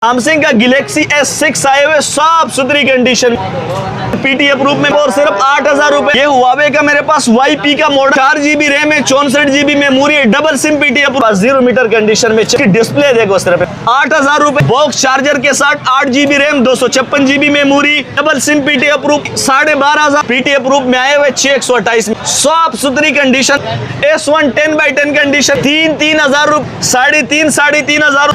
Samsung का Galaxy S6 आए हुए साफ सुथरी कंडीशन, पीटीए प्रूफ में और सिर्फ 8,000 रुपए। ये हुआवे का मेरे पास YP का मॉडल, 4GB रैम है, 64 GB मेमोरी है, double SIM PTA proof, 0 metre condition में। डिस्प्ले देखो सिर्फ 8,000 रुपए। बॉक्स चार्जर के साथ 8GB RAM, 256 GB memory, double SIM PTA proof, 12,500 PTA proof में आए हुए 628 में। साफ सुथरी कंडीशन, S1 10x10 कंडीशन, 3,000 रुपए, 3,500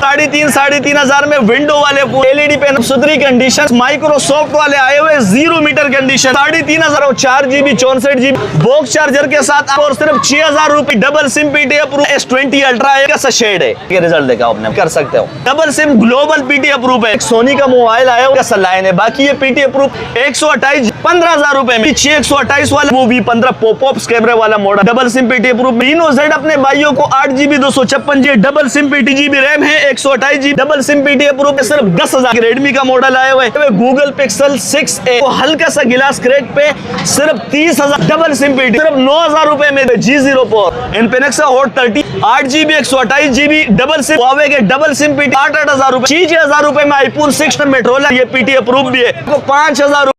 3,500 में विंडो वाले LED पे सुथरी कंडीशन, माइक्रोसॉफ्ट वाले आए हुए 0 metre condition, 3,500 4GB 64GB box charger के साथ और सिर्फ 6,000 रुपए। Double SIM PTA proof S20 ultra कैसा शेड है, ये रिजल्ट देखा आपने, कर सकते हो। Double SIM global PTA proof है। सोनी का मोबाइल आया हुआ कैसा लाइन है, बाकी ये पीटीए प्रूफ 128 15,000 रुपए में 128 वाला वो V15 पॉपअप कैमरे वाला model, double SIM PTA proof. तीनों जेड अपने भाइयों को 8GB 256GB double SIM 8GB RAM है, 128GB double SIM PTA proof. सिर्फ 10,000 रेडमी का मॉडल आया हुआ है, गूगल पिक्सल 6a तो हल्का सा गिलास क्रैक पे सिर्फ 30,000 डबल सिम पीटीए, सिर्फ 9,000 रुपए में। G0 Pro Infinix hot 30 8GB 128GB double SIM, Huawei के डबल सिम पीटीए 8,000 रुपए, 6,000 रुपए में iPhone 6 मेट्रोला ये पीटीए प्रूफ भी है, 5,000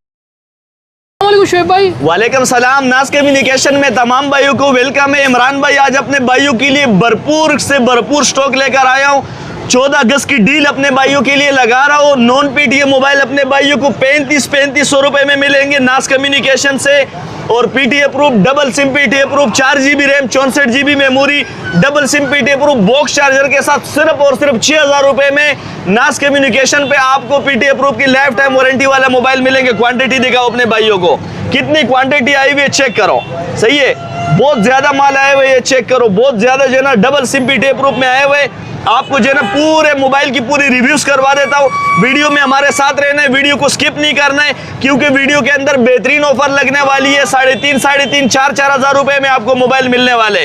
शुएब भाई। वालेकुम सलाम। नाज कम्युनिकेशन में तमाम भाइयों को वेलकम है। इमरान भाई आज अपने भाइयों के लिए भरपूर से भरपूर स्टॉक लेकर आया हूँ। 14 अगस्त की डील अपने भाइयों के लिए लगा रहा हूँ। नॉन पीटीए मोबाइल अपने भाइयों को 3500 रुपए में मिलेंगे नाज कम्युनिकेशन से, और PTA proof double SIM PTA proof, 4GB RAM, 64GB memory, double SIM PTA proof box charger के साथ सिर्फ और सिर्फ 6,000 रुपए में नाज कम्युनिकेशन पे आपको पीटीए प्रूफ की लाइफ टाइम वारंटी वाला मोबाइल मिलेंगे। क्वांटिटी दिखाओ अपने भाइयों को, कितनी क्वांटिटी आई हुई है चेक करो। सही है, बहुत ज्यादा माल आए हुए, ये चेक करो, बहुत ज्यादा जो है ना डबल सिम पीटीए प्रूफ में आए हुए। आपको जो है ना पूरे मोबाइल की पूरी रिव्यूज करवा देता हूँ। वीडियो में हमारे साथ रहना है, वीडियो को स्किप नहीं करना है, क्योंकि वीडियो के अंदर बेहतरीन ऑफर लगने वाली है। 3,500 4,000 रुपए में आपको मोबाइल मिलने वाले।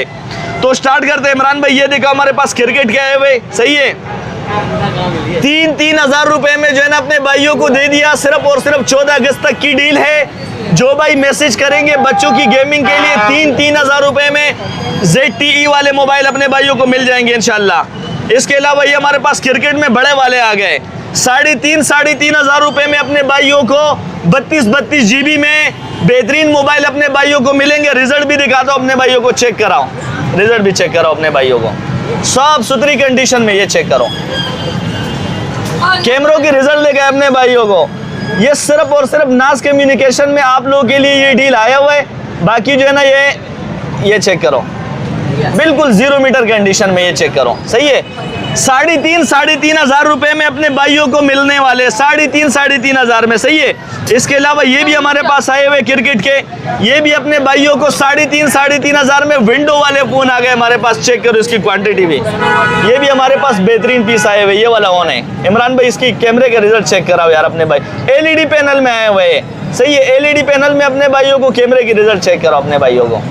तो स्टार्ट करते हैं। इमरान भाई ये देखो हमारे पास क्रिकेट के आए हुए, सही है, 3,000 रुपए में जो है ना अपने भाइयों को दे दिया। सिर्फ और सिर्फ 14 अगस्त तक की डील है। जो भाई मैसेज करेंगे बच्चों की गेमिंग के लिए 3,000 रुपए में ZTE वाले मोबाइल अपने भाइयों को मिल जाएंगे इंशाल्लाह। इसके अलावा ये हमारे पास क्रिकेट में बड़े वाले आ गए, 3,500 रुपए में अपने भाइयों को 32 GB में बेहतरीन मोबाइल अपने भाइयों को मिलेंगे। रिजल्ट भी दिखा दो अपने भाइयों को, चेक कराओ, रिजल्ट भी चेक कराओ अपने भाइयों को, साफ सुथरी कंडीशन में। ये चेक करो कैमरों की रिजल्ट देखा अपने भाइयों को। ये सिर्फ और सिर्फ नाज कम्युनिकेशन में आप लोगों के लिए ये डील आया हुआ है। बाकी जो है ना ये चेक करो, बिल्कुल 0 मीटर कंडीशन में, ये चेक करो, सही है। 3,500 रुपए में अपने भाइयों को मिलने वाले, 3,500 में, सही है। इसके अलावा ये भी हमारे पास आए हुए क्रिकेट के, ये भी अपने भाइयों को 3,500 में विंडो वाले फोन आ गए हमारे पास। चेक करो इसकी क्वांटिटी भी, ये भी हमारे पास बेहतरीन पीस आए हुए, ये वाला ऑन है। इमरान भाई इसकी कैमरे के रिजल्ट चेक कराओ यार अपने भाई, LED पैनल में आए हुए, सही है। LED पैनल में अपने भाइयों को कैमरे की रिजल्ट चेक करो अपने भाइयों को,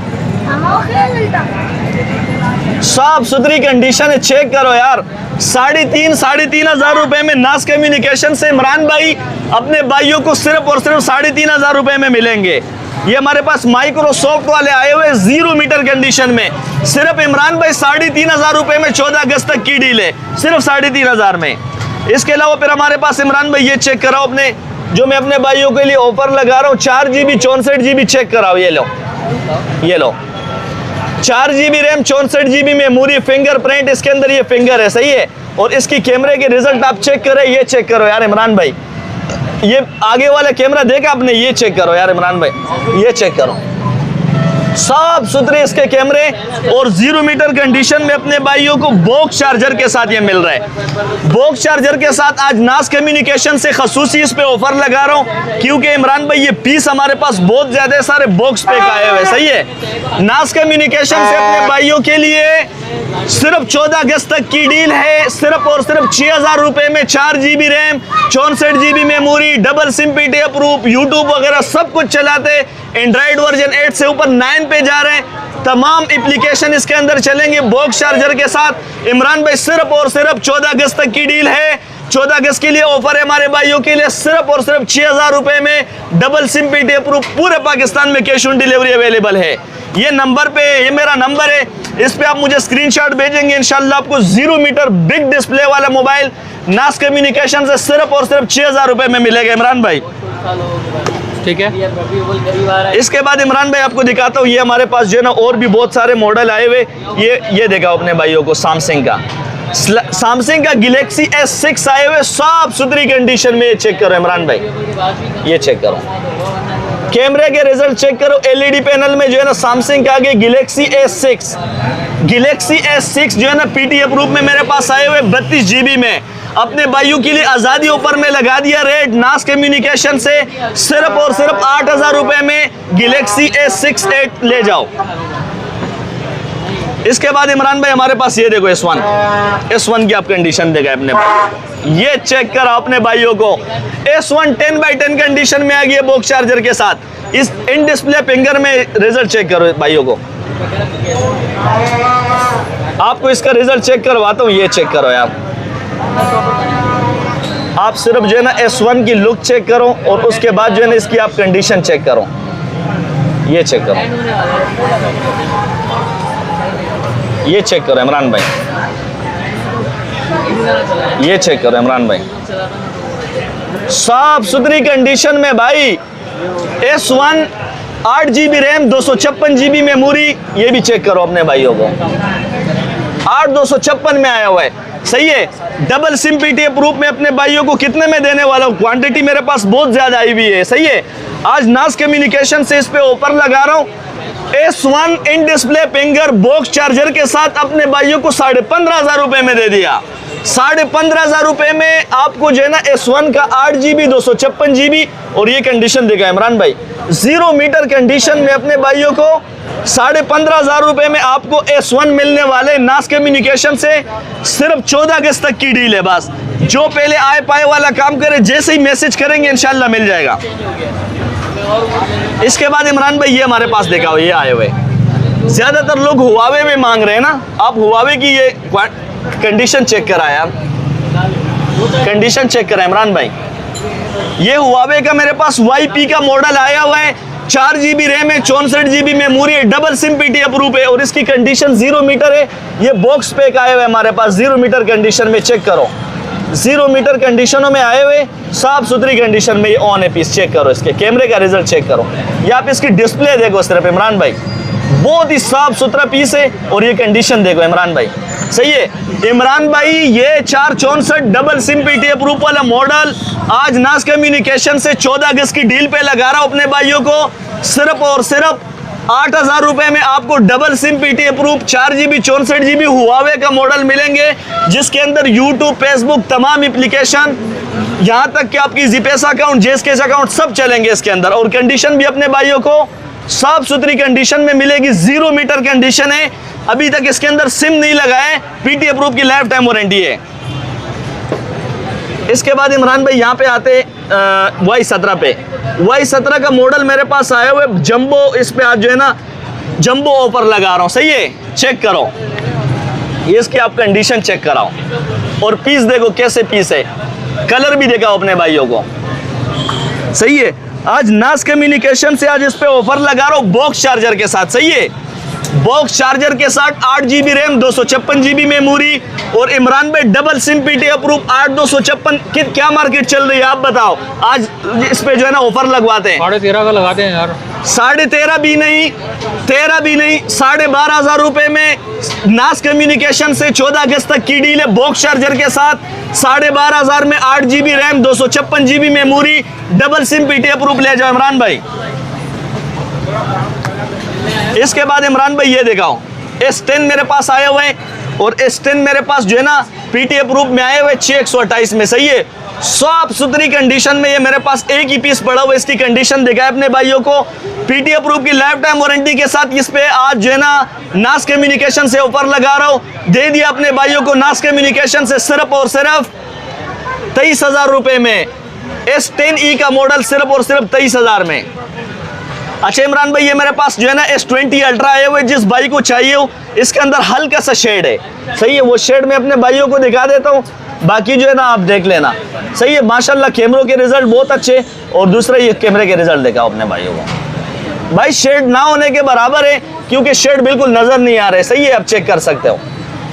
साफ सुथरी कंडीशन है, चेक करो यार। 3,500 रुपए में नाज कम्युनिकेशन से इमरान भाई अपने भाइयों को सिर्फ और सिर्फ 3,500 रुपए में मिलेंगे। ये हमारे पास माइक्रोसॉफ्ट वाले आए हुए 0 मीटर कंडीशन में, सिर्फ इमरान भाई 3,500 रुपए में 14 अगस्त तक की डील है, सिर्फ 3,500 में। इसके अलावा फिर हमारे पास इमरान भाई ये चेक कराओ अपने, जो मैं अपने भाइयों के लिए ऑफर लगा रहा हूँ, 4GB 64GB चेक कराओ, ये लो, ये लो, 4GB RAM, 64GB memory, fingerprint इसके अंदर, ये फिंगर है, सही है। और इसकी कैमरे के रिजल्ट आप चेक करें, ये चेक करो यार इमरान भाई, ये आगे वाला कैमरा देखा आपने, ये चेक करो यार इमरान भाई, ये चेक करो, साफ सुथरे इसके कैमरे, और 0 मीटर कंडीशन में अपने भाइयों को बॉक्स चार्जर के साथ ये मिल रहा है। बॉक्स चार्जर के साथ आज नाज कम्युनिकेशन से खसूसी इस पे ऑफर लगा रहा हूँ, क्योंकि इमरान भाई ये पीस हमारे पास बहुत ज्यादा सारे बॉक्स पैक आए हुए, सही है। नाज कम्युनिकेशन से अपने भाइयों के लिए सिर्फ 14 अगस्त तक की डील है। सिर्फ और सिर्फ 6,000 रुपए में 4GB RAM, 64GB memory, double SIM PTA proof, YouTube वगैरह सब कुछ चलाते। एंड्रॉइड वर्जन 8 से ऊपर 9 पे जा रहे हैं, तमाम एप्लीकेशन इसके अंदर चलेंगे बॉक्स चार्जर के साथ। इमरान भाई सिर्फ और सिर्फ 14 अगस्त तक की डील है। 14 अगस्त के लिए ऑफर है हमारे भाइयों के लिए, सिर्फ और सिर्फ 6,000 रुपए में डबल सिम पीटी अप्रूव, पूरे पाकिस्तान में कैश ऑन डिलीवरी अवेलेबल है। ये नंबर पे, ये मेरा नंबर है, इस पे आप मुझे स्क्रीनशॉट भेजेंगे, इंशाल्लाह आपको 0 मीटर बिग डिस्प्ले वाला मोबाइल नास कम्युनिकेशन से सिर्फ और सिर्फ 6,000 रुपए में मिलेगा इमरान भाई। ठीक है। इसके बाद इमरान भाई आपको दिखाता हूँ, ये हमारे पास जो है ना और भी बहुत सारे मॉडल आए हुए, ये देखा अपने भाइयों को सैमसंग का गैलेक्सी S6 आए हुए साफ सुथरी कंडीशन में। ये चेक करो इमरान भाई, ये चेक करो, कैमरे के रिजल्ट चेक करो, एलईडी पैनल में जो है ना सैमसंग के आगे गैलेक्सी S6 जो है ना पीटी अप्रूव में मेरे पास आए हुए 32 GB में। अपने भाइयों के लिए आजादी ऑफर में लगा दिया रेट नास कम्युनिकेशन से, सिर्फ और सिर्फ 8,000 रुपए में गैलेक्सी S6 ले जाओ। इसके बाद इमरान भाई हमारे पास ये देखो S1 की आप कंडीशन देखा अपने, ये चेक करा अपने भाइयों को, S1 10x10 कंडीशन में आ गई है बॉक्स चार्जर के साथ। इस इन डिस्प्ले फिंगर में रिजल्ट चेक करो भाइयों को, आपको इसका रिजल्ट चेक करवाता हूँ, ये चेक करो यार, आप सिर्फ जो है ना S1 की लुक चेक करो और उसके बाद जो है ना इसकी आप कंडीशन चेक करो, ये चेक करो, ये चेक करो इमरान भाई, ये चेक करो इमरान भाई, साफ सुथरी कंडीशन में भाई। S1 8 GB RAM 256 GB memory, ये भी चेक करो अपने भाइयों को, 8/256 में आया हुआ है, सही है। डबल सिम पीटी अप्रूव में अपने भाइयों को कितने में देने वाला हूँ, क्वांटिटी मेरे पास बहुत ज्यादा आई हुई है, सही है। आज नास कम्युनिकेशन से इस पे ऑफर लगा रहा हूँ, S1 in display finger box charger के साथ अपने भाइयों को 15,500 रुपए में दे दिया। 15,500 रुपए में आपको जो है ना S1 का 8 GB 256 GB और ये कंडीशन देखा इमरान भाई, 0 मीटर कंडीशन में अपने भाइयों को 15,500 रुपए में आपको S1 मिलने वाले नास कम्युनिकेशन से। सिर्फ 14 अगस्त तक की डील है, बस जो पहले आए पाए वाला काम करे, जैसे ही मैसेज करेंगे इंशाल्लाह मिल जाएगा। इसके बाद इमरान भाई ये हमारे पास देखा हो, ये आए हुए, ज्यादातर लोग हुआवे में मांग रहे हैं ना, आप हुआवे की ये कंडीशन चेक कराया, कंडीशन चेक करा इमरान भाई, ये हुआवे का मेरे पास YP का मॉडल आया हुआ है, 4 GB रैम है, 64 GB मेमोरी है, डबल सिम पीटी अप्रूव है और इसकी कंडीशन 0 मीटर है। ये बॉक्स पैक आए हुए हमारे पास 0 मीटर कंडीशन में, चेक करो 0 मीटर कंडीशनों में आए हुए, साफ सुथरी कंडीशन में ये ऑन है पीस, चेक करो, इसके कैमरे का रिजल्ट चेक करो, या आप इसकी डिस्प्ले देखो सिर्फ इमरान भाई, बहुत ही साफ सुथरा पीस है और ये कंडीशन देखो इमरान भाई, सही है। इमरान भाई ये 464 डबल सिम पीटी अप्रूव वाला मॉडल आज नास कम्युनिकेशन से 14 अगस्त की डील पे लगा रहा हूं अपने भाइयों को, सिर्फ और सिर्फ 8,000 रुपए में आपको double SIM PT approve 4 GB 64 GB Huawei का मॉडल मिलेंगे, जिसके अंदर यूट्यूब, फेसबुक, तमाम एप्लीकेशन, यहाँ तक कि आपकी जीपैसा अकाउंट, जेसकेस अकाउंट सब चलेंगे इसके अंदर। और कंडीशन भी अपने भाइयों को साफ सुथरी कंडीशन में मिलेगी, 0 मीटर कंडीशन है, अभी तक इसके अंदर सिम नहीं लगा है, पीटी अप्रूव की लाइफ टाइम वारंटी है। इसके बाद इमरान भाई यहाँ पे आते Y17 पे, Y17 का मॉडल मेरे पास आया हुआ है जंबो, इस पे आज जो है ना जंबो ऑफर लगा रहा हूँ, सही है। चेक करो, ये इसकी आप कंडीशन चेक कराओ और पीस देखो कैसे पीस है, कलर भी देखा अपने भाइयों को, सही है। आज नास कम्युनिकेशन से आज इस पे ऑफर लगा रहा हूँ बॉक्स चार्जर के साथ, सही है। बॉक्स चार्जर के साथ 8 GB रैम 256 GB मेमोरी और इमरान भाई डबल सिम पीटी अप्रूव 8/256। क्या मार्केट चल रही है आप बताओ, आज इस पे जो है ना ऑफर लगवाते हैं, 13.5 का लगाते हैं यार, 13.5 भी नहीं, 13 भी नहीं, 12,500 रुपए में नास कम्युनिकेशन से 14 अगस्त तक की डील है बॉक्स चार्जर के साथ। 12,500 में 8 GB RAM 256 GB memory double SIM PT approve ले जाओ इमरान भाई। इसके बाद इमरान भाई ये दिखाओ, S10 मेरे पास आए हुए हैं और S10 मेरे पास जो है ना पीटी अप्रूव में आए हुए 6/128 में, सही है। साफ सुथरी कंडीशन में ये मेरे पास एक ही पीस पड़ा हुआ, इसकी कंडीशन दिखाए अपने भाइयों को, पीटी अप्रूव की लाइफ टाइम वारंटी के साथ। इस पे आज जो है ना नास कम्युनिकेशन से ऑफर लगा रहा हूँ, दे दिया अपने भाइयों को नास कम्युनिकेशन से सिर्फ और सिर्फ 23,000 रुपए में। S10e का मॉडल सिर्फ और सिर्फ 23,000 में। अच्छा इमरान भाई ये मेरे पास जो है ना S20 अल्ट्रा आए हुए, जिस भाई को चाहिए हो, इसके अंदर हल्का सा शेड है, सही है, वो शेड में अपने भाइयों को दिखा देता हूँ। बाकी जो है ना आप देख लेना। सही है, माशाल्लाह कैमरों के रिजल्ट बहुत अच्छे। और दूसरा ये कैमरे के रिजल्ट देखा अपने भाइयों को, भाई शेड ना होने के बराबर है, क्योंकि शेड बिल्कुल नजर नहीं आ रहे। सही है, आप चेक कर सकते हो,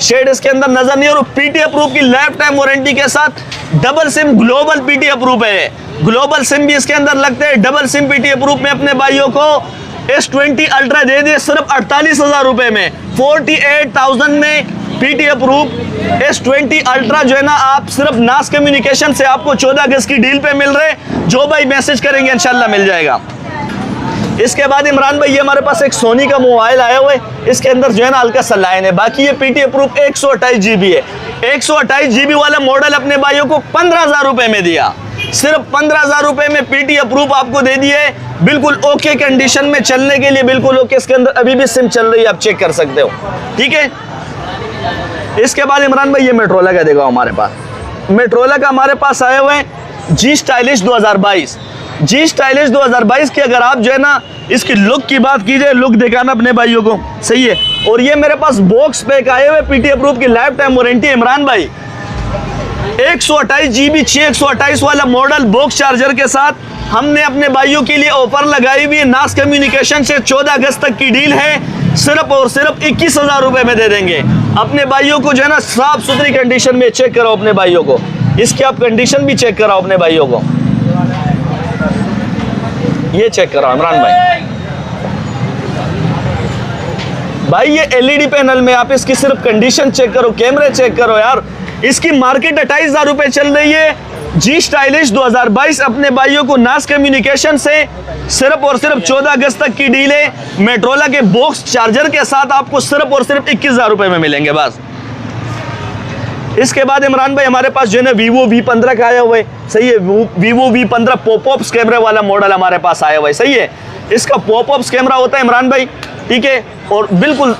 शेड इसके अंदर नजर नहीं। और पीटी अप्रूव की लाइफ टाइम वारंटी के साथ double SIM global PT approve है। ग्लोबल सिम भी इसके अंदर लगते हैं। डबल सिम पीटी अप्रूव में अपने भाइयों को S20 अल्ट्रा दे दिए सिर्फ 48,000 रुपए में। 48,000 में पीटी अप्रूव S20 अल्ट्रा जो है ना आप सिर्फ नास कम्युनिकेशन से आपको 14 अगस्त की डील पे मिल रहे। जो भाई मैसेज करेंगे इंशाल्लाह मिल जाएगा। इसके बाद इमरान भाई ये हमारे पास एक सोनी का मोबाइल आया हुआ है, इसके अंदर जो है ना हल्का सा लाइन है। बाकी ये पीटी अप्रूव 128 GB है। 128 GB वाला मॉडल अपने भाइयों को 15,000 रुपए में दिया। सिर्फ 15,000 रुपए में पीटी अप्रूव आपको दे दिए, बिल्कुल ओके कंडीशन में चलने के लिए, बिल्कुल ओके। इसके अंदर अभी भी सिम चल रही है, आप चेक कर सकते हो। ठीक है, इसके बाद इमरान भाई ये मेट्रोला का देखो हमारे पास। मेट्रोला का हमारे पास आए हुए हैं जी स्टाइलिश 2022। जी स्टाइलिश 2022 की अगर आप जो है ना इसकी लुक की बात कीजिए, लुक दिखाना अपने भाइयों को। सही है, और ये मेरे पास बॉक्स पैक आए हुए पीटी अप्रूव की लाइफ टाइम वारंटी। इमरान भाई 128 GB 628 वाला मॉडल बॉक्स चार्जर के साथ हमने अपने भाइयों के लिए ऑफर लगाई हुई है। नास कम्युनिकेशन से 14 अगस्त तक की डील है। सिर्फ और सिर्फ 21,000 रुपए में दे देंगे अपने भाइयों को जो है ना साफ सुथरी कंडीशन में। चेक करो अपने भाइयों को, इसकी आप कंडीशन भी चेक कराओ अपने भाइयों को। ये चेक करो इमरान भाई ये एलईडी पैनल में आप इसकी सिर्फ कंडीशन चेक करो, कैमरे चेक करो यार। इसकी मार्केट 28,000 रुपए चल रही है। जी स्टाइलिश 2022 अपने भाइयों को नास कम्युनिकेशन से सिर्फ और सिर्फ 14 अगस्त तक की डील है। मेट्रोला के बॉक्स चार्जर के साथ आपको सिर्फ और सिर्फ 21,000 रुपए में मिलेंगे बस। इसके बाद इमरान भाई हमारे पास जो है ना Vivo V15 का आया हुआ है। सही है, Vivo V15 पॉपअप्स कैमरे वाला मॉडल हमारे पास आया हुआ है। सही है, इसका पॉपअप्स कैमरा होता है इमरान भाई। ठीक है, और बिल्कुल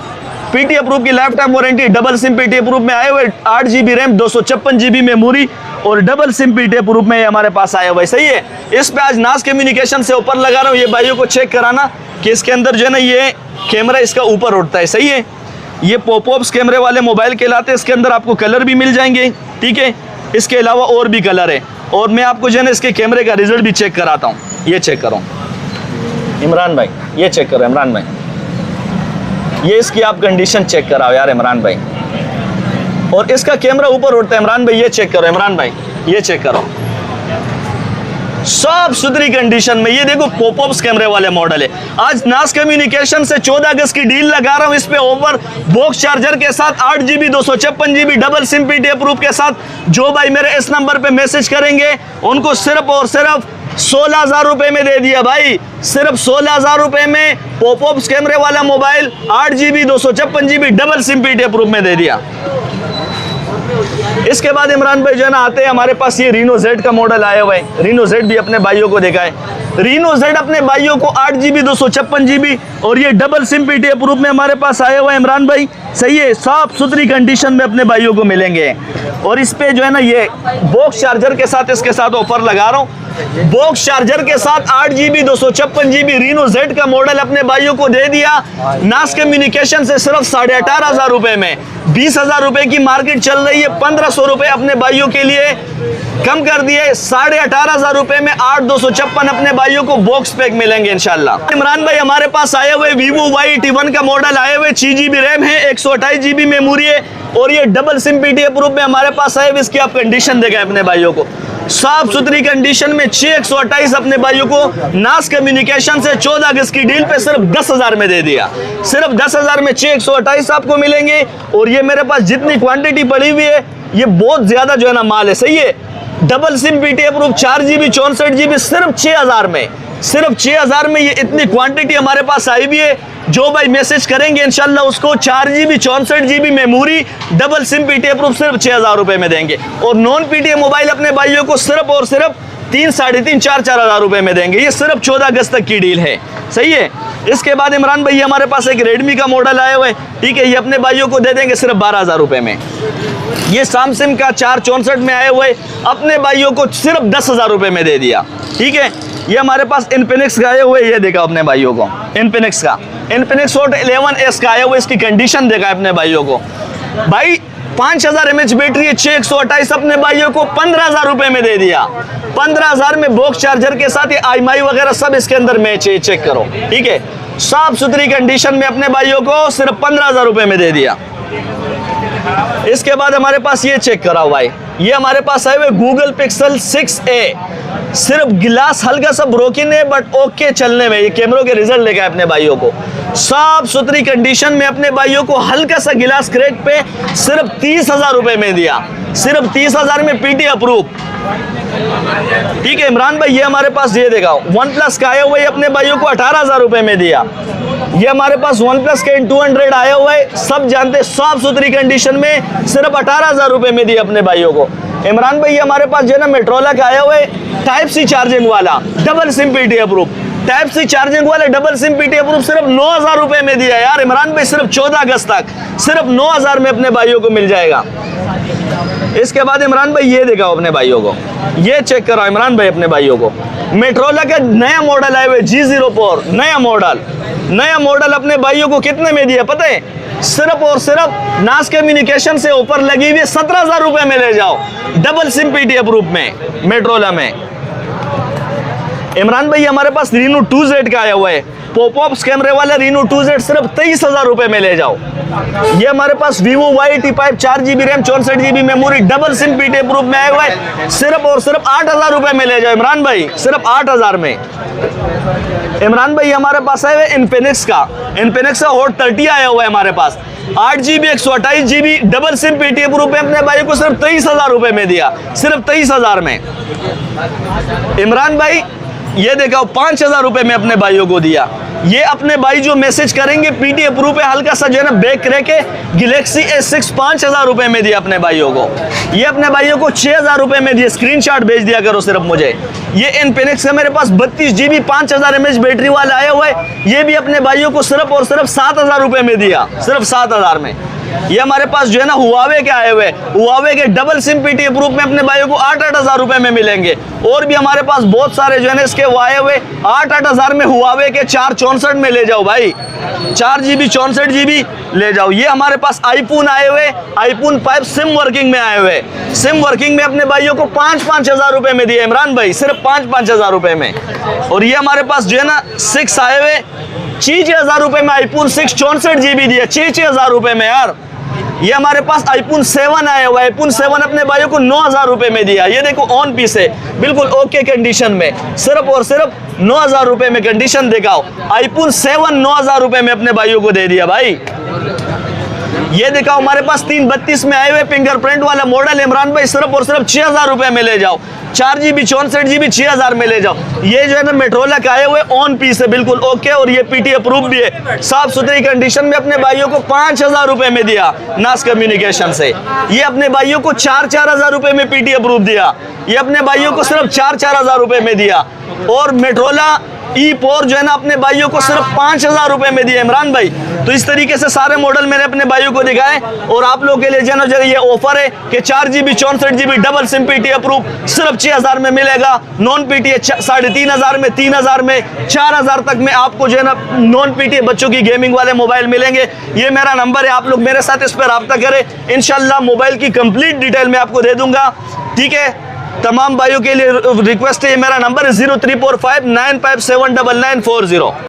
पीटी अप्रूव की life time warranty. Double SIM PT approve में आए हुए, 8 GB रैम 256 GB मेमोरी और डबल सिम पीटी अप्रूव में हमारे पास आया हुआ है। सही है, इस पे आज नास कम्युनिकेशन से ऊपर लगा रहा हूँ। ये भाइयों को चेक कराना कि इसके अंदर जो है ना ये कैमरा इसका ऊपर उठता है। सही है, ये पॉपअप्स कैमरे वाले मोबाइल कहलाते हैं। इसके अंदर आपको कलर भी मिल जाएंगे। ठीक है, इसके अलावा और भी कलर है। और मैं आपको जो है ना इसके कैमरे का रिजल्ट भी चेक कराता हूँ। ये चेक करो इमरान भाई, ये चेक करो इमरान भाई, ये इसकी आप कंडीशन चेक कराओ यार इमरान भाई। और इसका कैमरा ऊपर उठता है इमरान भाई, ये चेक करो इमरान भाई, ये चेक करो साफ सुथरी कंडीशन में। ये देखो पॉपअप्स कैमरे वाले मॉडल है। आज नास कम्युनिकेशन से 14 अगस्त की डील लगा रहा हूं। इस पे ओवर बॉक्स चार्जर के साथ 8 GB 256 GB double SIM PT approve के साथ जो भाई मेरे इस नंबर पे मैसेज करेंगे उनको सिर्फ और सिर्फ 16,000 रुपए में दे दिया भाई। सिर्फ 16,000 रुपए में पॉपअप्स कैमरे वाला mobile 8 GB 256 GB double SIM PT approve में दे दिया। इसके बाद इमरान भाई जो है ना आते हैं हमारे पास ये रीनो जेड का मॉडल आया हुआ है। रीनो जेड भी अपने भाइयों को देखा है। रीनो जेड अपने भाइयों को 8 GB 256 GB और ये डबल सिम पीटी अप्रूव में हमारे पास आया हुआ है इमरान भाई। सही है, साफ सुथरी कंडीशन में अपने भाइयों को मिलेंगे। और इस पे जो है ना ये बॉक्स चार्जर के साथ इसके साथ ऑफर लगा रहा हूँ। बॉक्स चार्जर के साथ 8 GB 256 GB रीनो जेड का मॉडल अपने भाइयों को दे दिया नास कम्युनिकेशन से सिर्फ 18,500 रुपए में। 20,000 रुपए की मार्केट चल रही है, 1,500 रुपए अपने भाइयों के लिए कम कर दिए। 18,500 रुपए में 8,256 अपने भाइयों को बॉक्स पैक मिलेंगे इंशाल्लाह। इमरान भाई हमारे पास आए हुए Vivo Y81 का मॉडल आए हुए, 6 GB रैम है, 128 GB मेमोरी है और ये डबल सिम पीटी अप्रूव में हमारे पास आए हुए। इसकी आप कंडीशन देखें अपने भाइयों को, साफ सुथरी कंडीशन में 6/128 अपने भाइयों को नास कम्युनिकेशन से 14 अगस्त की डील पे सिर्फ 10,000 में दे दिया। सिर्फ 10,000 में 6/128 आपको मिलेंगे। और ये मेरे पास जितनी क्वांटिटी पड़ी हुई है ये बहुत ज्यादा जो है ना माल है। सही है, double SIM PT approve 4 GB 64 GB सिर्फ 6,000 में, सिर्फ 6,000 में ये इतनी क्वांटिटी हमारे पास आई हुई है। जो भाई मैसेज करेंगे इंशाल्लाह उसको 4 GB 64 GB memory double SIM PT approve सिर्फ 6,000 रुपए में देंगे। और नॉन पीटीए मोबाइल अपने भाइयों को सिर्फ और सिर्फ 3, 3.5, 4,000 रुपए में देंगे। ये सिर्फ 14 अगस्त तक की डील है। सही है, इसके बाद इमरान भाई हमारे पास एक रेडमी का मॉडल आया हुआ है। ठीक है, ये अपने भाइयों को दे देंगे सिर्फ 12,000 रुपए में। ये सैमसंग का 464 में आए हुए अपने भाइयों को सिर्फ 10,000 रुपए में दे दिया। ठीक है, ये हमारे पास इन्फिनिक्स का आए हुए, ये देखा अपने भाइयों को इन्फिनिक्स Hot 11s का आया हुआ। इसकी कंडीशन देखा अपने भाइयों को। भाई 5000 mAh बैटरी है, 628 अपने भाइयों को 15,000 रुपए में दे दिया। 15,000 में बॉक्स चार्जर के साथ ये IMI वगैरह सब इसके अंदर मैच है, चेक करो, ठीक है। साफ सुथरी कंडीशन में अपने भाइयों को सिर्फ 15,000 रुपए में दे दिया। इसके बाद हमारे पास ये चेक कराओ भाई, ये हमारे पास आए हुए गूगल पिक्सल 6a, सिर्फ गिलास हल्का सा ब्रोकन है बट ओके चलने में, ये कैमरों के रिजल्ट लेके आए अपने भाइयों को। साफ सुथरी कंडीशन में अपने भाइयों को हल्का सा गिलास क्रैक पे सिर्फ 30,000 रुपए में दिया, सिर्फ 30,000 में PT अप्रूव, ठीक है। इमरान भाई ये हमारे पास ये देखा OnePlus का आया हुआ है, अपने भाइयों को 18,000 रुपए में दिया। ये हमारे पास OnePlus का N200 आया हुआ है, सब जानते हैं, साफ सुथरी कंडीशन में सिर्फ 18,000 रुपए में दिया अपने भाइयों को। इमरान भाई ये हमारे पास जो है ना मेट्रोला का आया हुआ है, टाइप C चार्जिंग वाला, double SIM PT approve, type C charging वाला डबल सिम PT अप्रूव सिर्फ 9,000 रुपए में दिया यार इमरान भाई, सिर्फ 14 अगस्त तक सिर्फ 9,000 में अपने भाइयों को मिल जाएगा। इसके बाद इमरान भाई ये दिखाओ अपने भाइयों को, ये चेक करो इमरान भाई अपने भाइयों को, मेट्रोला का नया मॉडल आया हुआ है G04, नया मॉडल अपने भाइयों को कितने में दिया पता है? सिर्फ और सिर्फ नास कम्युनिकेशन से ऊपर लगी हुई 17,000 रुपए में ले जाओ, डबल सिम PT अप्रूव में मेट्रोला में। इमरान भाई हमारे पास Reno 2Z का आया हुआ है, पॉपअप्स कैमरे वाला Reno 2Z सिर्फ 23,000 रुपए में ले जाओ। ये हमारे पास Vivo Y85 4GB RAM 64GB memory double SIM PT approve में आया हुआ है, सिर्फ और सिर्फ 8,000 रुपए में ले जाओ इमरान भाई, सिर्फ 8,000 में। इमरान भाई हमारे पास आया हुआ है इन्फिनिक्स का हॉट 30 आया हुआ है हमारे पास, 8GB 128GB double SIM PT approve में अपने भाई को सिर्फ 23,000 रुपए में दिया, सिर्फ 23,000 में। इमरान भाई ये देखो 5,000 रुपए में अपने भाइयों को दिया। ये अपने भाई जो मैसेज करेंगे PT अप्रूव है, हल्का सा जो है ना बैक क्रैक है, गैलेक्सी S6 5,000 रुपए में दिया अपने भाइयों को। ये अपने भाइयों को 6,000 रुपए में दिए, स्क्रीनशॉट भेज दिया करो सिर्फ मुझे। ये इन्फिनिक्स का मेरे पास 32GB 5,000 mAh बैटरी वाला आया हुआ है, ये भी अपने भाइयों को सिर्फ और सिर्फ 7,000 रुपए में दिया, सिर्फ 7,000 में। ये हमारे पास जो है ना हुआवे के आए हुए, हुआवे के डबल सिम PT अप्रूव में अपने भाइयों को 8,000 रुपए में मिलेंगे। और भी हमारे पास बहुत सारे जो है ना इसके वो आए हुए 8,000 में हुआवे के 464 में ले जाओ भाई, 4GB 64GB ले जाओ। ये हमारे पास iPhone आए हुए, iPhone 5 सिम वर्किंग में आए हुए, सिम वर्किंग में अपने भाइयों को 5,000 रुपए में दिए इमरान भाई, सिर्फ 5,000 रुपए में। और ये हमारे पास जो है ना 6 आए हुए, 6,000 रुपए में iPhone 6 64GB दिया, 6,000 रुपए में यार। ये हमारे पास iPhone 7 आया हुआ है, iPhone 7 अपने भाइयों को 9,000 रुपए में दिया। ये देखो ऑन पीस है, बिल्कुल ओके कंडीशन में, सिर्फ और सिर्फ 9,000 रुपए में कंडीशन दिखाओ। iPhone 7 9,000 रुपए में अपने भाइयों को दे दिया भाई। ये दिखाओ हमारे पास 332 में आए हुए फिंगरप्रिंट वाला मॉडल इमरान भाई, सिर्फ और सिर्फ 6,000 रुपए में ले जाओ, 4GB 64GB 6,000 में ले जाओ। ये जो है ना मेट्रोला का आए हुए ऑन पीस है, बिल्कुल ओके, और ये PT अप्रूव भी है, साफ सुथरी कंडीशन में अपने भाइयों को 5,000 रुपए में दिया नास कम्युनिकेशन से। ये अपने भाइयों को 4,000 रुपए में PT अप्रूव दिया, ये अपने भाइयों को सिर्फ 4,000 रुपए में दिया। और मेट्रोला E4 जो है ना अपने भाइयों को सिर्फ 5,000 रुपए में दिया इमरान भाई। तो इस तरीके से सारे मॉडल मैंने अपने भाइयों को दिखाए, और आप लोगों के लिए जो है ना ये ऑफर है कि 4GB 64GB double SIM PT approve सिर्फ 6,000 में मिलेगा, नॉन PT 3,500 में, 3,000 में, 4,000 तक में आपको जो है ना नॉन PT बच्चों की गेमिंग वाले मोबाइल मिलेंगे। ये मेरा नंबर है, आप लोग मेरे साथ इस पर रब्ता करें, इंशाल्लाह मोबाइल की कंप्लीट डिटेल मैं आपको दे दूंगा, ठीक है। तमाम भाइयों के लिए रिक्वेस्ट है, मेरा नंबर है 034595799940।